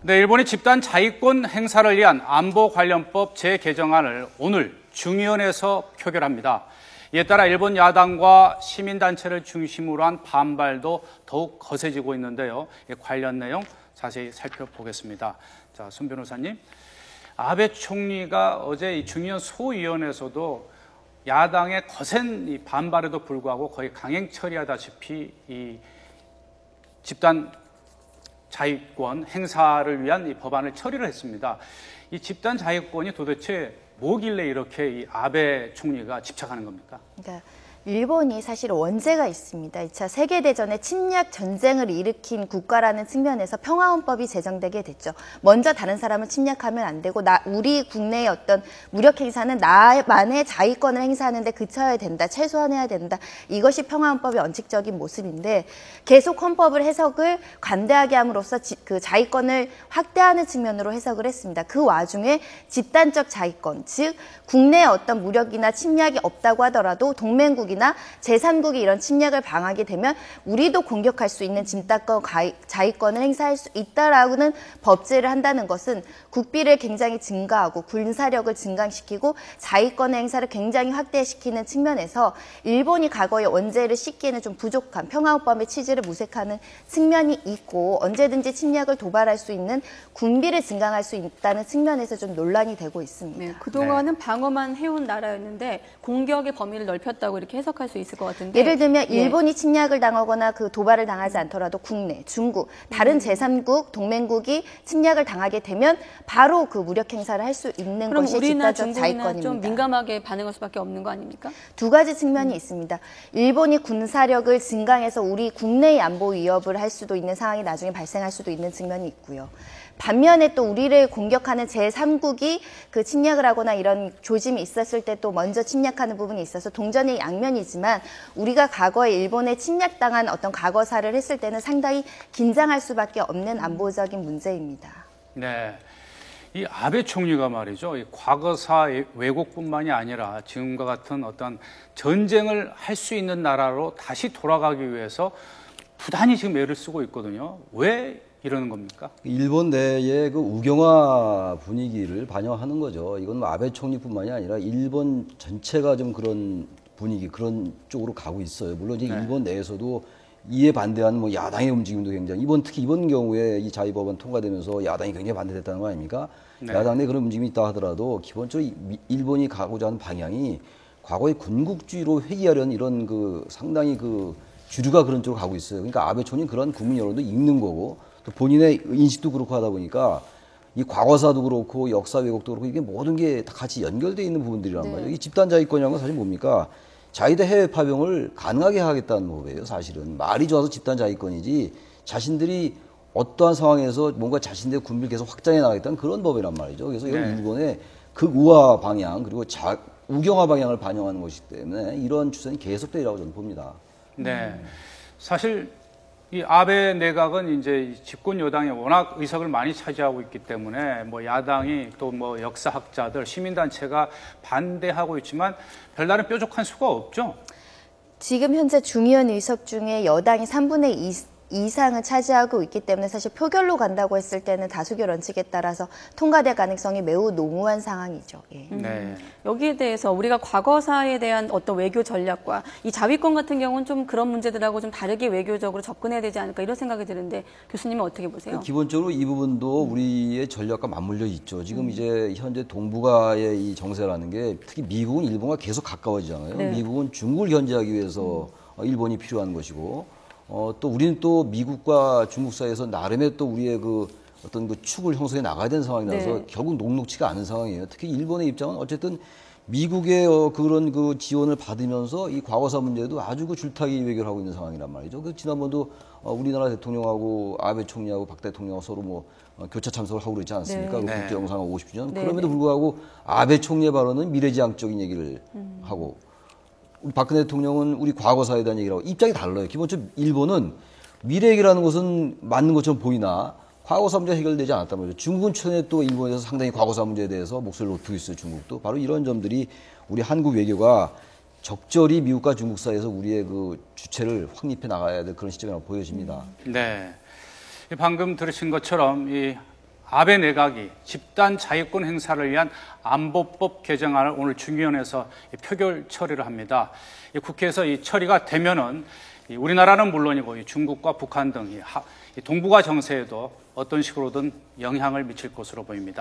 네, 일본이 집단 자위권 행사를 위한 안보관련법 재개정안을 오늘 중의원에서 표결합니다. 이에 따라 일본 야당과 시민단체를 중심으로 한 반발도 더욱 거세지고 있는데요. 관련 내용 자세히 살펴보겠습니다. 자, 손 변호사님, 아베 총리가 어제 이 중의원 소위원회에서도 야당의 거센 이 반발에도 불구하고 거의 강행 처리하다시피 이 집단 자위권 행사를 위한 이 법안을 처리를 했습니다. 이 집단 자위권이 도대체 뭐길래 이렇게 이 아베 총리가 집착하는 겁니까? 그러니까 일본이 사실 원죄가 있습니다. 2차 세계대전에 침략 전쟁을 일으킨 국가라는 측면에서 평화헌법이 제정되게 됐죠. 먼저 다른 사람을 침략하면 안 되고 우리 국내의 어떤 무력 행사는 나만의 자위권을 행사하는 데 그쳐야 된다. 최소화해야 된다. 이것이 평화헌법의 원칙적인 모습인데 계속 헌법을 해석을 관대하게 함으로써 그 자위권을 확대하는 측면으로 해석을 했습니다. 그 와중에 집단적 자위권, 즉 국내에 어떤 무력이나 침략이 없다고 하더라도 동맹국이나 제3국이 이런 침략을 방하게 되면 우리도 공격할 수 있는 집단권 자위권을 행사할 수 있다라고는 법제를 한다는 것은 국비를 굉장히 증가하고 군사력을 증강시키고 자위권의 행사를 굉장히 확대시키는 측면에서 일본이 과거의 원죄를 씻기에는 좀 부족한 평화헌법의 취지를 모색하는 측면이 있고 언제든지 침략을 도발할 수 있는 군비를 증강할 수 있다는 측면에서 좀 논란이 되고 있습니다. 네, 그동안은 방어만 해온 나라였는데 공격의 범위를 넓혔다고 이렇게 해석할 수 있을 것 같은데 예를 들면 일본이 침략을 당하거나 그 도발을 당하지 않더라도 국내, 중국, 다른 제3국, 동맹국이 침략을 당하게 되면 바로 그 무력 행사를 할 수 있는 그럼 것이 우리나 집단적 중국이나 자위권입니다. 좀 민감하게 반응할 수밖에 없는 거 아닙니까? 두 가지 측면이 있습니다. 일본이 군사력을 증강해서 우리 국내의 안보 위협을 할 수도 있는 상황이 나중에 발생할 수도 있는 측면이 있고요. 반면에 또 우리를 공격하는 제3국이 그 침략을 하거나 이런 조짐이 있었을 때 또 먼저 침략하는 부분이 있어서 동전의 양면이지만 우리가 과거에 일본에 침략당한 어떤 과거사를 했을 때는 상당히 긴장할 수밖에 없는 안보적인 문제입니다. 네, 이 아베 총리가 말이죠. 이 과거사 왜곡뿐만이 아니라 지금과 같은 어떤 전쟁을 할 수 있는 나라로 다시 돌아가기 위해서 부단히 지금 애를 쓰고 있거든요. 왜 이러는 겁니까? 일본 내의 그 우경화 분위기를 반영하는 거죠. 이건 뭐 아베 총리뿐만이 아니라 일본 전체가 좀 그런 분위기, 그런 쪽으로 가고 있어요. 물론 이제 일본 내에서도 이에 반대하는 뭐 야당의 움직임도 굉장히 특히 이번 경우에 이 자위법안 통과되면서 야당이 굉장히 반대됐다는 거 아닙니까? 네. 야당 내 그런 움직임이 있다 하더라도 기본적으로 일본이 가고자 하는 방향이 과거의 군국주의로 회귀하려는 이런 그 상당히 그 주류가 그런 쪽으로 가고 있어요. 그러니까 아베 총리는 그런 국민 여론도 읽는 거고 또 본인의 인식도 그렇고 하다 보니까 이 과거사도 그렇고 역사 왜곡도 그렇고 이게 모든 게 다 같이 연결되어 있는 부분들이란 말이에요. 이 집단 자위권이라는 건 사실 뭡니까? 자위대 해외 파병을 가능하게 하겠다는 법이에요. 사실은 말이 좋아서 집단 자위권이지 자신들이 어떠한 상황에서 뭔가 자신들의 군비를 계속 확장해 나가겠다는 그런 법이란 말이죠. 그래서 이건 일본의 극우화 방향 그리고 우경화 방향을 반영하는 것이기 때문에 이런 추세는 계속되리라고 저는 봅니다. 네, 사실 이 아베 내각은 이제 집권 여당이 워낙 의석을 많이 차지하고 있기 때문에 뭐 야당이 또 뭐 역사학자들, 시민단체가 반대하고 있지만 별다른 뾰족한 수가 없죠. 지금 현재 중의원 의석 중에 여당이 3분의 2 이상을 차지하고 있기 때문에 사실 표결로 간다고 했을 때는 다수결 원칙에 따라서 통과될 가능성이 매우 농후한 상황이죠. 예. 네. 여기에 대해서 우리가 과거사에 대한 어떤 외교 전략과 이 자위권 같은 경우는 좀 그런 문제들하고 좀 다르게 외교적으로 접근해야 되지 않을까 이런 생각이 드는데 교수님은 어떻게 보세요? 기본적으로 이 부분도 우리의 전략과 맞물려 있죠. 지금 이제 현재 동북아의 이 정세라는 게 특히 미국은 일본과 계속 가까워지잖아요. 네. 미국은 중국을 견제하기 위해서 일본이 필요한 것이고 또 우리는 또 미국과 중국 사이에서 나름의 또 우리의 그 어떤 그 축을 형성해 나가야 되는 상황이라서 네. 결국 녹록치가 않은 상황이에요. 특히 일본의 입장은 어쨌든 미국의 그런 그 지원을 받으면서 이 과거사 문제도 아주 그 줄타기 외교를 하고 있는 상황이란 말이죠. 그 지난번도 우리나라 대통령하고 아베 총리하고 박 대통령하고 서로 뭐 교차 참석을 하고 그러지 않습니까? 네. 그 국제정상화 50주년. 네. 그럼에도 불구하고 아베 총리의 발언은 미래지향적인 얘기를 하고 우리 박근혜 대통령은 우리 과거사에 대한 얘기를 하고 입장이 달라요. 기본적으로 일본은 미래 얘기라는 것은 맞는 것처럼 보이나 과거사 문제 해결되지 않았단 말이죠. 중국은 최근에 또 일본에서 상당히 과거사 문제에 대해서 목소리를 높이고 있어요. 중국도. 바로 이런 점들이 우리 한국 외교가 적절히 미국과 중국 사이에서 우리의 그 주체를 확립해 나가야 될 그런 시점이라고 보여집니다. 네. 방금 들으신 것처럼 이 아베 내각이 집단 자위권 행사를 위한 안보법 개정안을 오늘 중의원에서 표결 처리를 합니다. 국회에서 이 처리가 되면은 우리나라는 물론이고 중국과 북한 등 동북아 정세에도 어떤 식으로든 영향을 미칠 것으로 보입니다.